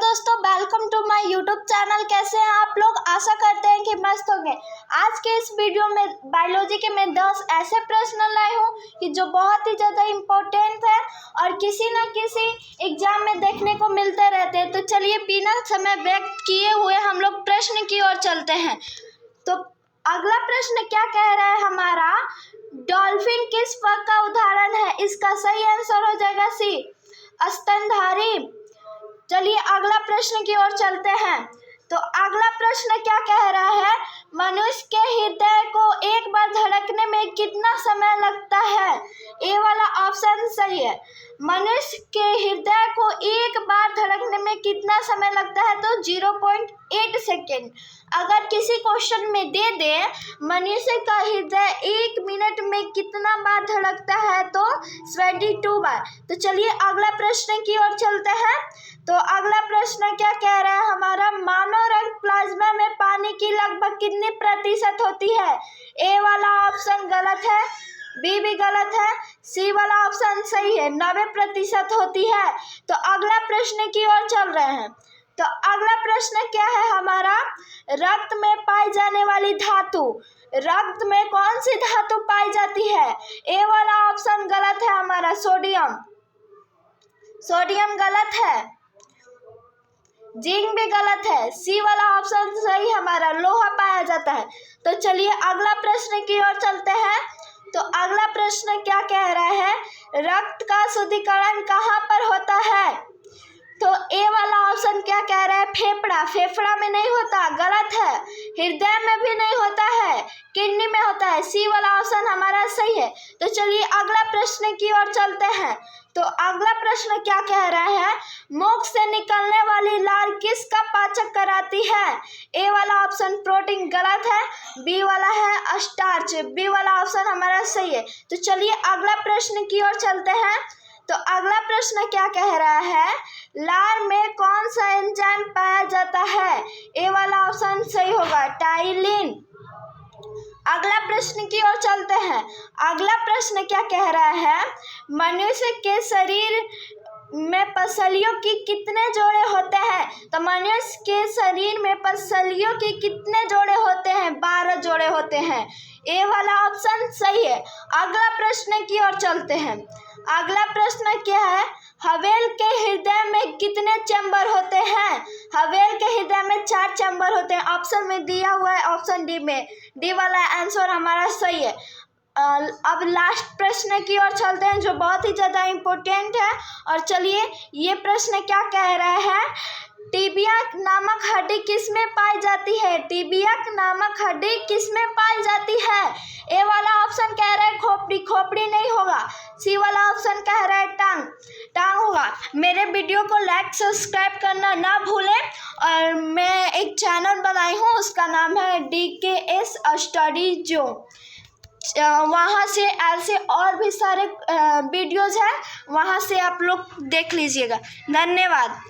दोस्तों, welcome to my YouTube channel. कैसे हैं आप लोग? आशा करते हैं कि मस्त होंगे। आज के इस वीडियो में बायोलॉजी के मैं 10 ऐसे प्रश्न लाई हूँ कि जो बहुत ही ज़्यादा इम्पोर्टेंट है और किसी न किसी एग्जाम में देखने को मिलते रहते हैं। तो चलिए बिना समय व्यक्त किए हुए हम लोग प्रश्न की ओर चलते हैं। तो अगला प्रश्न क्या कह रहा है हमारा, डॉल्फिन किस पग का उदाहरण है? इसका सही आंसर हो जाएगा सी, स्तनधारी। चलिए अगला प्रश्न की ओर चलते हैं। तो अगला प्रश्न क्या कह रहा है, मनुष्य के हृदय को एक बार धड़कने में कितना समय लगता है? ए वाला ऑप्शन सही है। मनुष्य के हृदय को एक बार धड़कने में कितना समय लगता है? तो 0.8 सेकेंड। अगर किसी क्वेश्चन में दे दे मनुष्य का हृदय 1 मिनट में कितना बार धड़कता है, तो 22 बार। तो चलिए अगला प्रश्न की ओर चलते हैं। तो अगला प्रश्न क्या कह रहा है हमारा, मानव रक्त प्लाज्मा में पानी की लगभग कितनी प्रतिशत होती है? ए वाला ऑप्शन गलत है, बी भी गलत है, सी वाला ऑप्शन सही है, 90% होती है। तो अगला प्रश्न की ओर चल रहे हैं। तो अगला प्रश्न क्या है हमारा, रक्त में पाई जाने वाली धातु, रक्त में कौन सी धातु पाई जाती है? ए वाला ऑप्शन गलत है हमारा, सोडियम। सोडियम गलत है, जिंक भी गलत है, सी वाला ऑप्शन सही हमारा, लोहा पाया जाता है। तो चलिए अगला प्रश्न की ओर चलते हैं। तो अगला प्रश्न क्या कह रहा है, रक्त का शुद्धिकरण कहाँ पर होता है? तो ए वाला ऑप्शन क्या कह रहा है, फेफड़ा। फेफड़ा में नहीं होता, गलत है। हृदय में भी नहीं होता है, किडनी में होता है, सी वाला ऑप्शन हमारा सही है। तो चलिए अगला प्रश्न की ओर चलते हैं। तो अगला प्रश्न क्या कह रहा है, मुख से निकलने वाली लार किसका पाचक कराती है? ए वाला ऑप्शन प्रोटीन गलत है, बी वाला है स्टार्च, बी वाला ऑप्शन हमारा सही है। तो चलिए अगला प्रश्न की ओर चलते हैं। तो अगला प्रश्न क्या कह रहा है, लार में कौन सा एंजाइम पाया जाता है? ए वाला ऑप्शन सही होगा, टाइलिन। अगला प्रश्न की ओर चलते हैं। अगला प्रश्न क्या कह रहा है, मनुष्य के शरीर में पसलियों की कितने जोड़े होते हैं? तो मनुष्य के शरीर में पसलियों की कितने जोड़े होते हैं? 12 जोड़े होते हैं, ए वाला ऑप्शन सही है। अगला प्रश्न की ओर चलते हैं। अगला प्रश्न क्या है, हवेल के हृदय में कितने चैम्बर होते हैं? हवेल के हृदय में 4 चैम्बर होते हैं, ऑप्शन में दिया हुआ है, ऑप्शन डी में, डी वाला आंसर हमारा सही है। अब लास्ट प्रश्न की ओर चलते हैं जो बहुत ही ज़्यादा इम्पोर्टेंट है। और चलिए ये प्रश्न क्या कह रहा है, टिबिया नामक हड्डी किस में पाई जाती है? टिबिया नामक हड्डी किस में पाई जाती है? ए वाला ऑप्शन कह रहा है खोपड़ी, खोपड़ी नहीं होगा, सी वाला ऑप्शन कह रहा है टांग, टांग होगा। मेरे वीडियो को लाइक सब्सक्राइब करना ना भूलें। और मैं एक चैनल बनाई हूँ, उसका नाम है DKS स्टडी जोन। वहाँ से ऐसे और भी सारे वीडियोज़ हैं, वहाँ से आप लोग देख लीजिएगा। धन्यवाद।